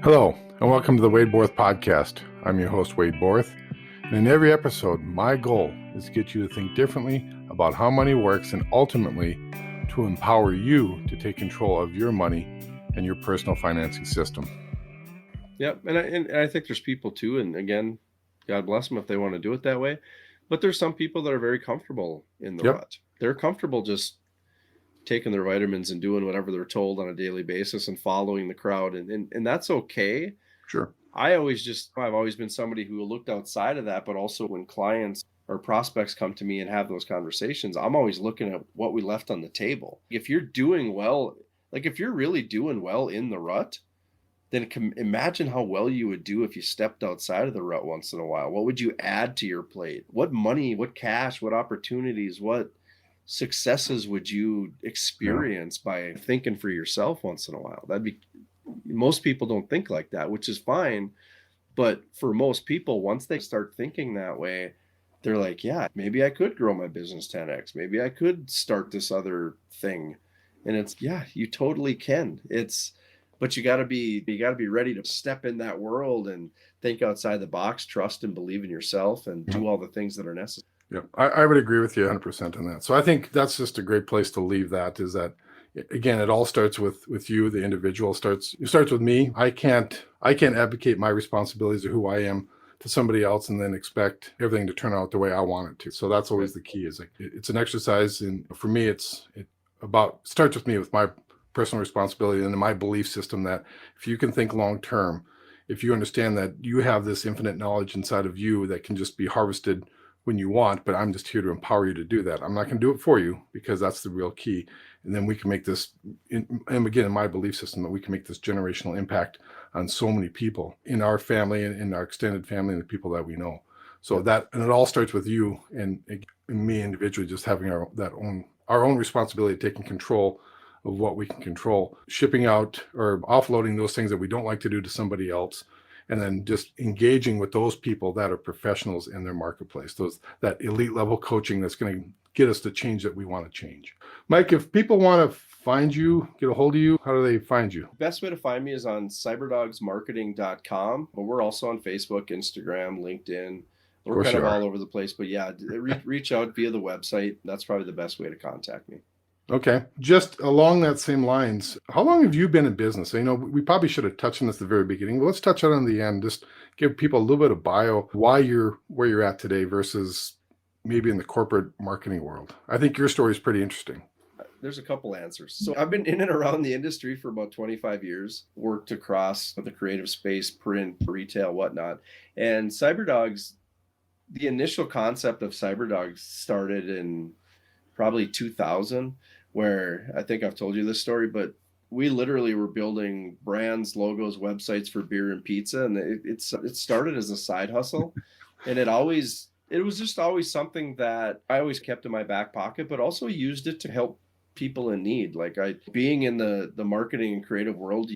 Hello, and welcome to the Wade Borth podcast. I'm your host, Wade Borth, and in every episode, my goal is to get you to think differently about how money works and ultimately to empower you to take control of your money and your personal financing system. Yep, and I think there's people too, and again, God bless them if they want to do it that way, but there's some people that are very comfortable in the rut. They're comfortable just taking their vitamins and doing whatever they're told on a daily basis and following the crowd, and that's okay. Sure. I've always been somebody who looked outside of that, but also when clients or prospects come to me and have those conversations, I'm always looking at what we left on the table. If you're doing well, like if you're really doing well in the rut, then imagine how well you would do if you stepped outside of the rut once in a while. What would you add to your plate? What money, what cash, what opportunities, what successes would you experience by thinking for yourself once in a while? Most people don't think like that, which is fine. But for most people, once they start thinking that way, they're like, yeah, maybe I could grow my business 10x. Maybe I could start this other thing. And it's, yeah, you totally can. But you got to be ready to step in that world and think outside the box, trust and believe in yourself, and do all the things that are necessary. Yeah, I would agree with you 100% on that. So I think that's just a great place to leave that, is that, again, it all starts with you, the individual. It starts with me. I can't advocate my responsibilities of who I am to somebody else and then expect everything to turn out the way I want it to. So that's always the key. Is like, it's an exercise, and for me, it starts with me, with my personal responsibility and my belief system that if you can think long term, if you understand that you have this infinite knowledge inside of you that can just be harvested when you want, but I'm just here to empower you to do that. I'm not going to do it for you, because that's the real key. And then we can make this, and again, in my belief system, that we can make this generational impact on so many people in our family and in our extended family and the people that we know. So and it all starts with you and me individually, just having our own responsibility, taking control of what we can control, shipping out or offloading those things that we don't like to do to somebody else, and then just engaging with those people that are professionals in their marketplace, that elite level coaching that's going to get us the change that we want to change. Mike, if people want to find you, get a hold of you, how do they find you? Best way to find me is on cyberdogzmarketing.com, but we're also on Facebook, Instagram, LinkedIn. We're kind of all over the place, but yeah, reach out via the website. That's probably the best way to contact me. Okay. Just along that same lines, how long have you been in business? We probably should have touched on this at the very beginning, but let's touch on it in the end. Just give people a little bit of bio, why you're where you're at today versus maybe in the corporate marketing world. I think your story is pretty interesting. There's a couple answers. So I've been in and around the industry for about 25 years, worked across the creative space, print, retail, whatnot. And Cyberdogz, the initial concept of Cyberdogz started in probably 2000, where I think I've told you this story, but we literally were building brands, logos, websites for beer and pizza. And it started as a side hustle. And it was just always something that I always kept in my back pocket, but also used it to help people in need. Like being in the marketing and creative world,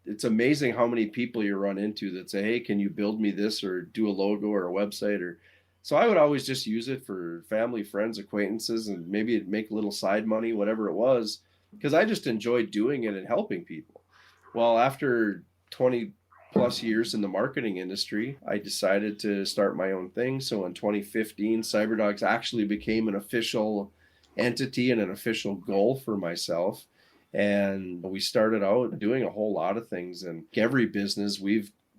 it's amazing how many people you run into that say, hey, can you build me this or do a logo or a website? So I would always just use it for family, friends, acquaintances, and maybe it'd make a little side money, whatever it was, because I just enjoyed doing it and helping people. Well, after 20 plus years in the marketing industry, I decided to start my own thing. So in 2015, Cyberdogz actually became an official entity and an official goal for myself. And we started out doing a whole lot of things. And every business,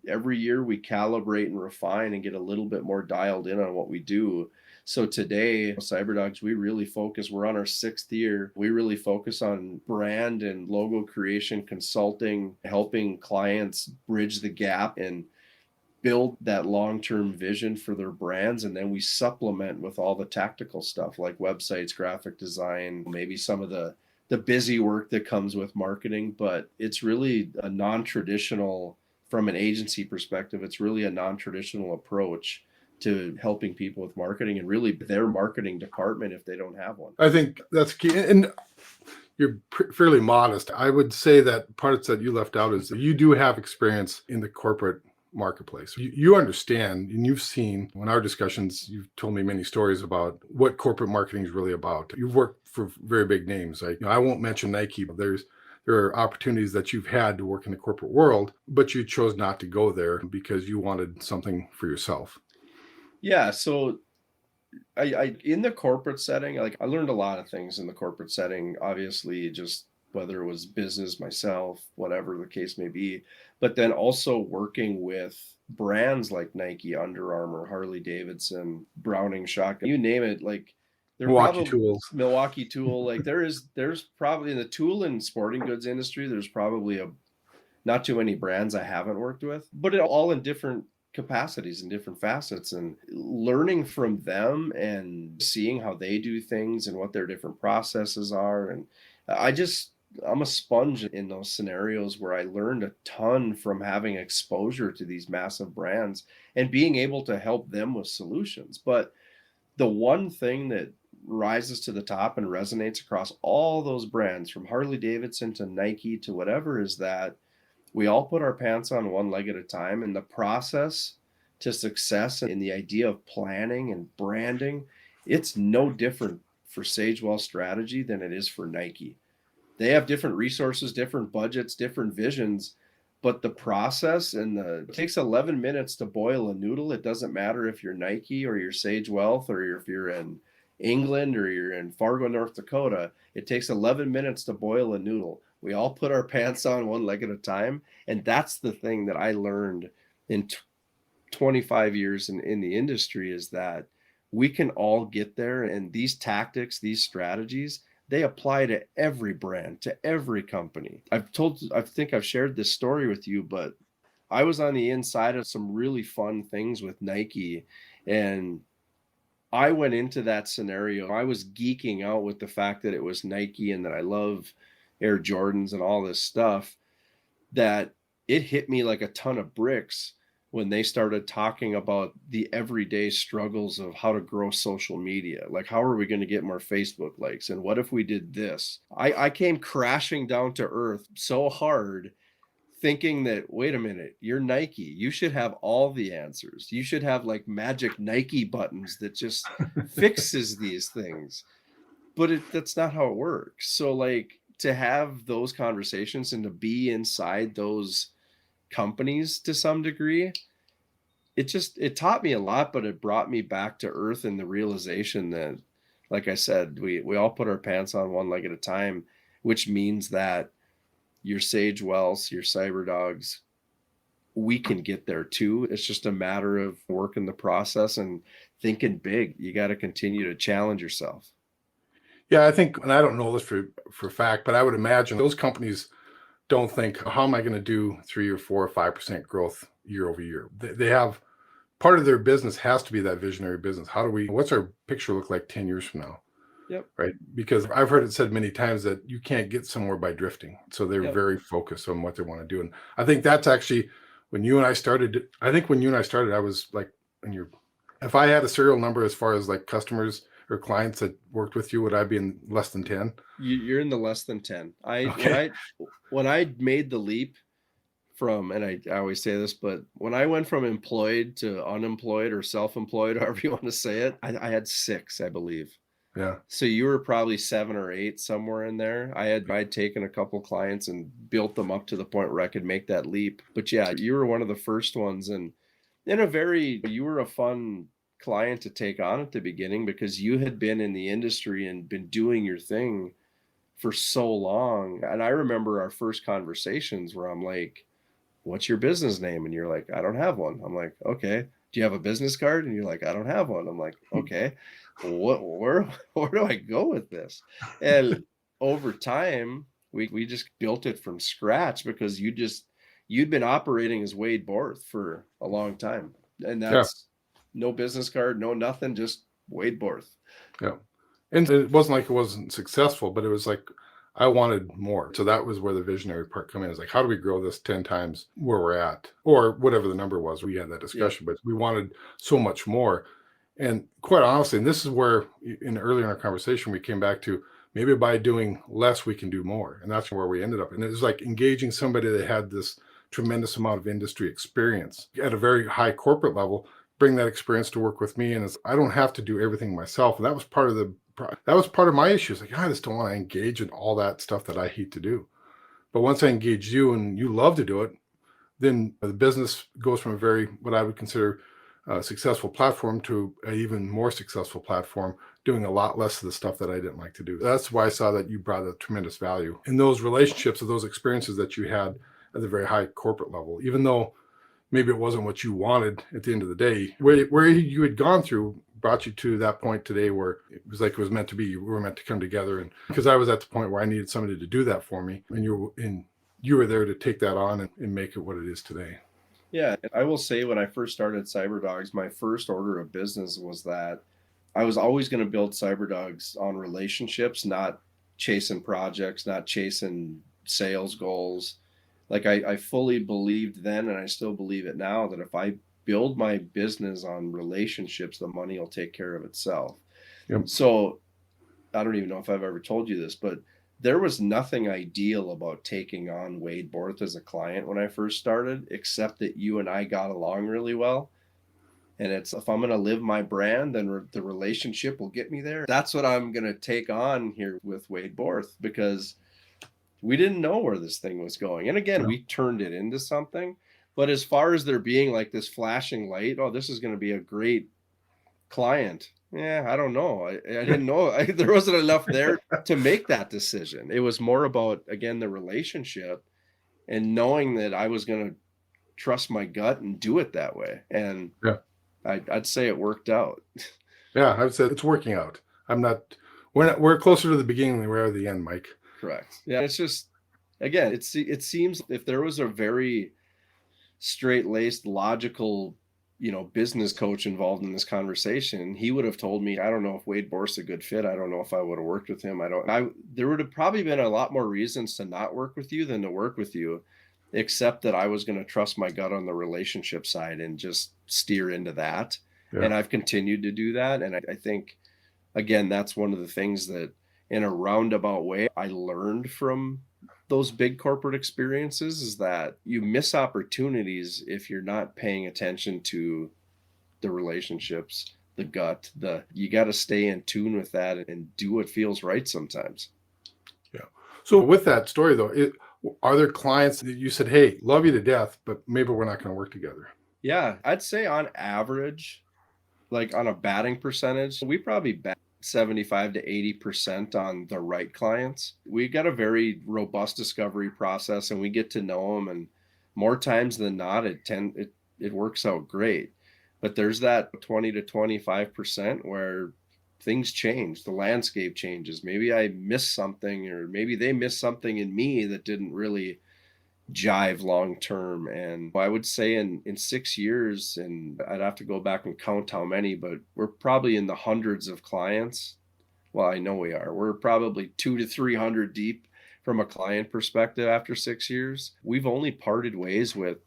every year we calibrate and refine and get a little bit more dialed in on what we do. So today, Cyberdogz, we're on our 6th year. We really focus on brand and logo creation, consulting, helping clients bridge the gap and build that long-term vision for their brands. And then we supplement with all the tactical stuff like websites, graphic design, maybe some of the busy work that comes with marketing. But it's really a non-traditional, from an agency perspective, it's really a non-traditional approach to helping people with marketing and really their marketing department if they don't have one. I think that's key. And you're fairly modest. I would say that parts that you left out is that you do have experience in the corporate marketplace. You understand, and you've seen in our discussions, you've told me many stories about what corporate marketing is really about. You've worked for very big names. I won't mention Nike, but there's there are opportunities that you've had to work in the corporate world, but you chose not to go there because you wanted something for yourself. Yeah. So I in the corporate setting, like I learned a lot of things in the corporate setting, obviously, just whether it was business, myself, whatever the case may be, but then also working with brands like Nike, Under Armour, Harley Davidson, Browning Shotgun, you name it, like they're Milwaukee probably Tools. Milwaukee Tool, like there's probably in the tool and sporting goods industry, there's probably a not too many brands I haven't worked with, but it all in different capacities and different facets, and learning from them and seeing how they do things and what their different processes are. And I just, I'm a sponge in those scenarios where I learned a ton from having exposure to these massive brands and being able to help them with solutions. But the one thing that rises to the top and resonates across all those brands from Harley Davidson to Nike to whatever is that we all put our pants on one leg at a time, and the process to success in the idea of planning and branding, it's no different for Sagewell strategy than it is for Nike. They have different resources, different budgets, different visions, but the process and it takes 11 minutes to boil a noodle. It doesn't matter if you're Nike or you're Sage Wealth or if you're in England or you're in Fargo, North Dakota. It takes 11 minutes to boil a noodle. We all put our pants on one leg at a time. And that's the thing that I learned in 25 years in the industry, is that we can all get there. And these tactics, these strategies, they apply to every brand, to every company. I think I've shared this story with you, but I was on the inside of some really fun things with Nike, and I went into that scenario. I was geeking out with the fact that it was Nike and that I love Air Jordans and all this stuff, that it hit me like a ton of bricks when they started talking about the everyday struggles of how to grow social media. Like, how are we going to get more Facebook likes? And what if we did this? I came crashing down to earth so hard, thinking that, wait a minute, you're Nike. You should have all the answers. You should have like magic Nike buttons that just fixes these things. But that's not how it works. So like, to have those conversations and to be inside those companies to some degree, it taught me a lot, but it brought me back to earth and the realization that, like I said, we all put our pants on one leg at a time, which means that your Sage Wells, your Cyberdogz, we can get there too. It's just a matter of working the process and thinking big. You got to continue to challenge yourself. Yeah, I think, and I don't know this for a fact, but I would imagine those companies don't think, how am I going to do 3 or 4 or 5% growth year over year? They have, part of their business has to be that visionary business. What's our picture look like 10 years from now? Yep. Right. Because I've heard it said many times that you can't get somewhere by drifting. So they're very focused on what they want to do. And I think that's actually when you and I started, I was like, if I had a serial number as far as like customers or clients that worked with you, would I be in less than 10? You're in the less than 10. Okay. When I made the leap from, and I always say this, but when I went from employed to unemployed or self-employed, however you want to say it, I had 6, I believe. Yeah. So you were probably 7 or 8, somewhere in there. I'd taken a couple clients and built them up to the point where I could make that leap. But yeah, you were one of the first ones, and you were a fun client to take on at the beginning because you had been in the industry and been doing your thing for so long. And I remember our first conversations where I'm like, what's your business name? And you're like, I don't have one. I'm like, okay. Do you have a business card? And you're like, I don't have one. I'm like, okay, where do I go with this? And over time, we just built it from scratch because you'd been operating as Wade Borth for a long time. And that's no business card, no nothing, just Wade Borth. Yeah. And it wasn't like it wasn't successful, but it was like, I wanted more. So that was where the visionary part came in. It's like, how do we grow this 10 times where we're at, or whatever the number was? We had that discussion, but we wanted so much more. And quite honestly, and this is where earlier in our conversation, we came back to maybe by doing less, we can do more. And that's where we ended up. And it was like engaging somebody that had this tremendous amount of industry experience at a very high corporate level, bring that experience to work with me. And I don't have to do everything myself. And that was part of my issue. It's like, I just don't want to engage in all that stuff that I hate to do. But once I engaged you and you love to do it, then the business goes from a very, what I would consider a successful platform to an even more successful platform, doing a lot less of the stuff that I didn't like to do. That's why I saw that you brought a tremendous value in those relationships or those experiences that you had at the very high corporate level, even though maybe it wasn't what you wanted at the end of the day. Where you had gone through brought you to that point today where it was like it was meant to be. We were meant to come together. And because I was at the point where I needed somebody to do that for me, and you were there to take that on and make it what it is today. Yeah, I will say when I first started Cyberdogz, my first order of business was that I was always going to build Cyberdogz on relationships, not chasing projects, not chasing sales goals. Like I fully believed then, and I still believe it now, that if I build my business on relationships, the money will take care of itself. Yep. So I don't even know if I've ever told you this, but there was nothing ideal about taking on Wade Borth as a client when I first started, except that you and I got along really well. And it's, if I'm going to live my brand, then the relationship will get me there. That's what I'm going to take on here with Wade Borth, because we didn't know where this thing was going. And again, we turned it into something. But as far as there being like this flashing light, oh, this is going to be a great client. Yeah, I don't know. I didn't know. There wasn't enough there to make that decision. It was more about, again, the relationship and knowing that I was going to trust my gut and do it that way. And yeah, I'd say it worked out. Yeah, I've said it's working out. We're closer to the beginning than we are the end, Mike. Correct. Yeah, it's just, again, it seems if there was a very straight-laced, logical, business coach involved in this conversation, he would have told me, I don't know if Wade Borth's a good fit. I don't know if I would have worked with him. There would have probably been a lot more reasons to not work with you than to work with you, except that I was going to trust my gut on the relationship side and just steer into that. Yeah. And I've continued to do that. And I think, again, that's one of the things that in a roundabout way I learned from those big corporate experiences, is that you miss opportunities if you're not paying attention to the relationships, the gut, you got to stay in tune with that and do what feels right sometimes. Yeah. So with that story though, are there clients that you said, hey, love you to death, but maybe we're not going to work together? Yeah, I'd say on average, like on a batting percentage, we probably bat 75 to 80% on the right clients. We got a very robust discovery process and we get to know them, and more times than not, it works out great. But there's that 20 to 25% where things change, the landscape changes. Maybe I missed something, or maybe they missed something in me that didn't really jive long term. And I would say in 6 years, and I'd have to go back and count how many, but we're probably in the hundreds of clients. Well, I know we are. We're probably 200 to 300 deep from a client perspective after 6 years. We've only parted ways with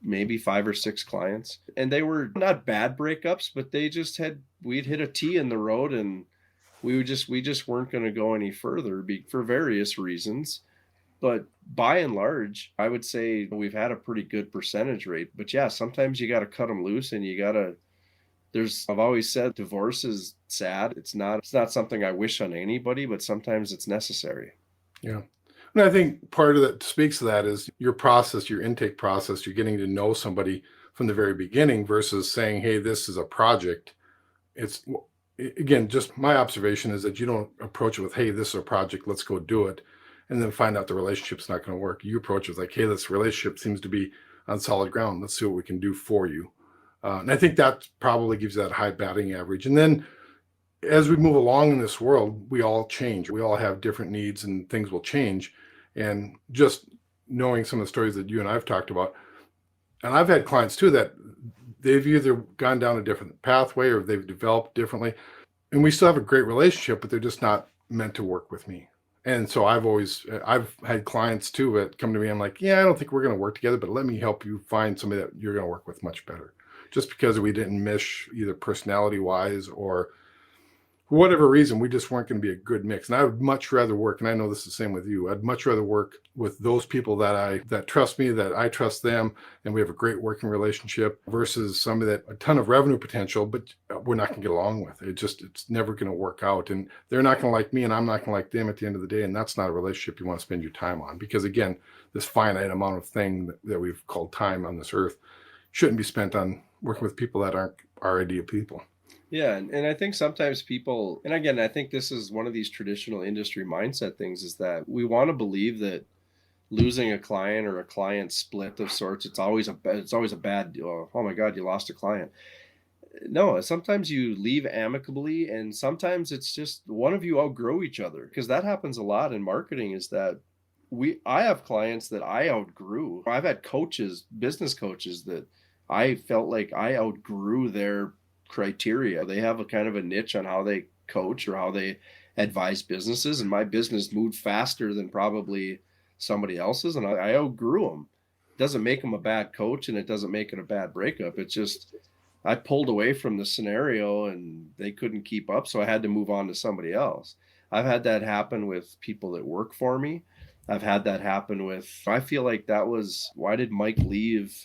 maybe 5 or 6 clients, and they were not bad breakups, but we'd hit a T in the road, and we just weren't going to go any further for various reasons. But by and large, I would say we've had a pretty good percentage rate. But yeah, sometimes you got to cut them loose, and I've always said divorce is sad. It's not something I wish on anybody, but sometimes it's necessary. Yeah. And I think part of that speaks to that is your process, your intake process. You're getting to know somebody from the very beginning versus saying, hey, this is a project. It's, again, just my observation is that you don't approach it with, hey, this is a project, let's go do it, and then find out the relationship's not going to work. You approach it with like, hey, this relationship seems to be on solid ground. Let's see what we can do for you. And I think that probably gives that high batting average. And then as we move along in this world, we all change. We all have different needs and things will change. And just knowing some of the stories that you and I've talked about, and I've had clients too that they've either gone down a different pathway or they've developed differently. And we still have a great relationship, but they're just not meant to work with me. And so I've had clients too that come to me. I'm like, yeah, I don't think we're going to work together, but let me help you find somebody that you're going to work with much better. Just because we didn't mesh either personality wise or for whatever reason, we just weren't going to be a good mix. And I would much rather work, and I know this is the same with you, I'd much rather work with those people that trust me, that I trust them, and we have a great working relationship, versus somebody that a ton of revenue potential, but we're not going to get along with. It's never going to work out. And they're not going to like me, and I'm not going to like them at the end of the day. And that's not a relationship you want to spend your time on. Because again, this finite amount of thing that we've called time on this earth shouldn't be spent on working with people that aren't our ideal people. Yeah, and I think sometimes people, and again, I think this is one of these traditional industry mindset things, is that we want to believe that losing a client or a client split of sorts, it's always a bad deal. Oh my God, you lost a client. No, sometimes you leave amicably, and sometimes it's just one of you outgrow each other, because that happens a lot in marketing. Is that I have clients that I outgrew. I've had coaches, business coaches, that I felt like I outgrew their criteria. They have a kind of a niche on how they coach or how they advise businesses, and my business moved faster than probably somebody else's, and I outgrew them. It doesn't make them a bad coach, and it doesn't make it a bad breakup. It's just I pulled away from the scenario and they couldn't keep up, so I had to move on to somebody else. I've had that happen with people that work for me. I've had that happen with, I feel like that was, why did Mike leave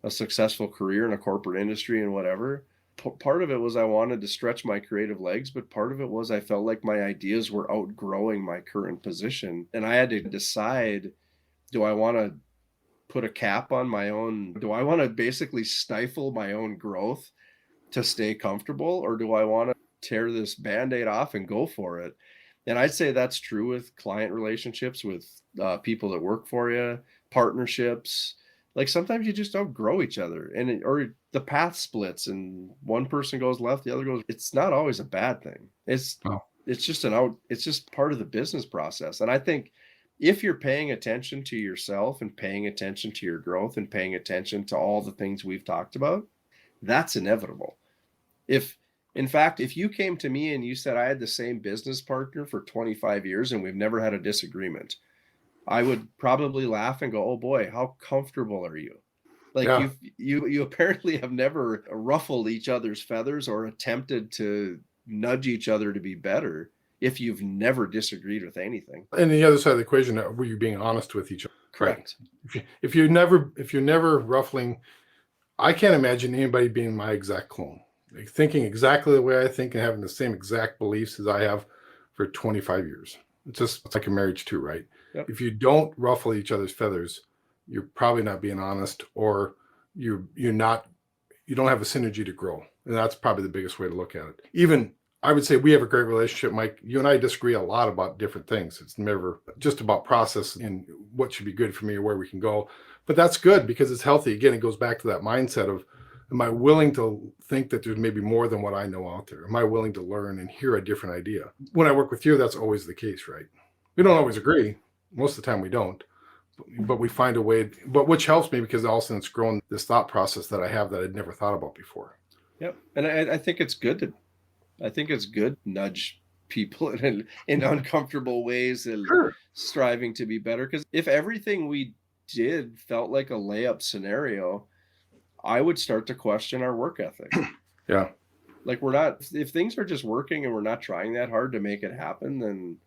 a successful career in a corporate industry and whatever? Part of it was I wanted to stretch my creative legs, but part of it was I felt like my ideas were outgrowing my current position. And I had to decide, do I want to put a cap on my own? Do I want to basically stifle my own growth to stay comfortable? Or do I want to tear this Band-Aid off and go for it? And I'd say that's true with client relationships, with people that work for you, partnerships. Like sometimes you just outgrow each other, and or the path splits and one person goes left, the other goes. It's not always a bad thing. It's just part of the business process. And I think if you're paying attention to yourself and paying attention to your growth and paying attention to all the things we've talked about, that's inevitable. In fact, if you came to me and you said I had the same business partner for 25 years and we've never had a disagreement, I would probably laugh and go, "Oh boy, how comfortable are you?" Like Yeah. you apparently have never ruffled each other's feathers or attempted to nudge each other to be better if you've never disagreed with anything. And the other side of the equation, were you being honest with each other? Correct. Right. If you're never ruffling, I can't imagine anybody being my exact clone, like thinking exactly the way I think and having the same exact beliefs as I have for 25 years. It's like a marriage too, right? Yep. If you don't ruffle each other's feathers, you're probably not being honest, or you don't have a synergy to grow. And that's probably the biggest way to look at it. Even I would say we have a great relationship, Mike. You and I disagree a lot about different things. It's never just about process and what should be good for me or where we can go. But that's good because it's healthy. Again, it goes back to that mindset of, am I willing to think that there's maybe more than what I know out there? Am I willing to learn and hear a different idea? When I work with you, that's always the case, right? We don't always agree. Most of the time we don't. But we find a way, which helps me because also it's grown this thought process that I have that I'd never thought about before. Yep. And I think it's good to nudge people in uncomfortable ways and Sure. striving to be better. Because if everything we did felt like a layup scenario, I would start to question our work ethic. Yeah. Like if things are just working and we're not trying that hard to make it happen, then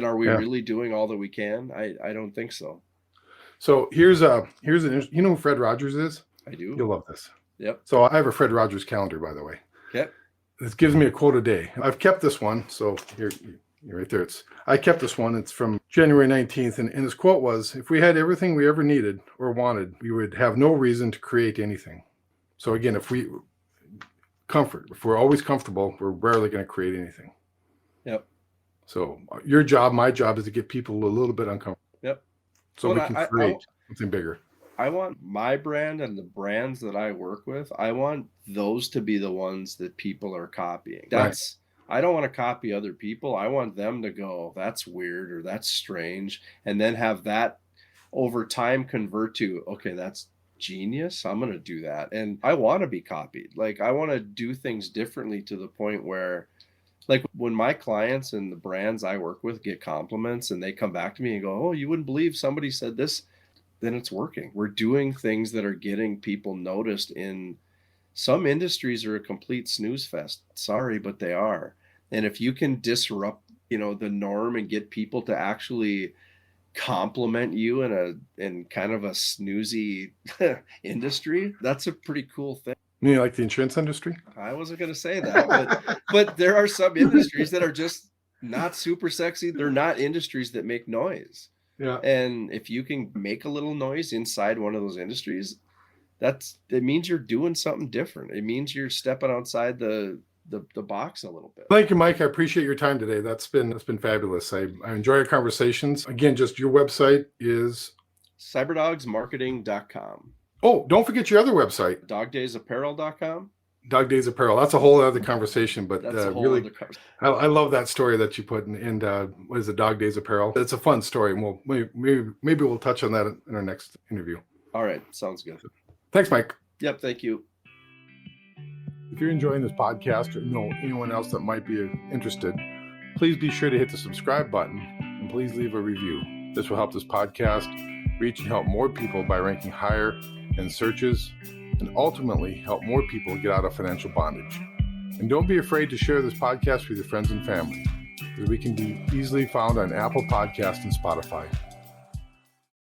are we really doing all that we can? I don't think so. So here's you know who Fred Rogers is? I do. You'll love this. Yep. So I have a Fred Rogers calendar, by the way. Okay. This gives me a quote a day. I've kept this one. So you're right there. I kept this one. It's from January 19th. And his quote was, "If we had everything we ever needed or wanted, we would have no reason to create anything." So again, if we're always comfortable, we're rarely going to create anything. Yep. So my job is to get people a little bit uncomfortable. Yep. So we can create something bigger. I want my brand and the brands that I work with, I want those to be the ones that people are copying. I don't want to copy other people. I want them to go, "That's weird," or "That's strange," and then have that over time convert to, "Okay, that's genius. I'm going to do that." And I want to be copied. Like I want to do things differently to the point where, like when my clients and the brands I work with get compliments and they come back to me and go, "Oh, you wouldn't believe somebody said this," then it's working. We're doing things that are getting people noticed. In some industries are a complete snooze fest. Sorry, but they are. And if you can disrupt, the norm and get people to actually compliment you in kind of a snoozy industry, that's a pretty cool thing. You like the insurance industry? I wasn't going to say that, but there are some industries that are just not super sexy. They're not industries that make noise. Yeah. And if you can make a little noise inside one of those industries, it means you're doing something different. It means you're stepping outside the box a little bit. Thank you, Mike. I appreciate your time today. That's been fabulous. I enjoy our conversations. Again, just your website is Cyberdogzmarketing.com. Oh, don't forget your other website, dogdaysapparel.com. Dog Days Apparel. That's a whole other conversation, but That's a whole really, other conversation. I love that story that you put in what is it, Dog Days Apparel? It's a fun story, and maybe we'll touch on that in our next interview. All right, sounds good. Thanks, Mike. Yep, thank you. If you're enjoying this podcast or know anyone else that might be interested, please be sure to hit the subscribe button and please leave a review. This will help this podcast reach and help more people by ranking higher in searches and ultimately help more people get out of financial bondage. And don't be afraid to share this podcast with your friends and family, as we can be easily found on Apple Podcasts and Spotify.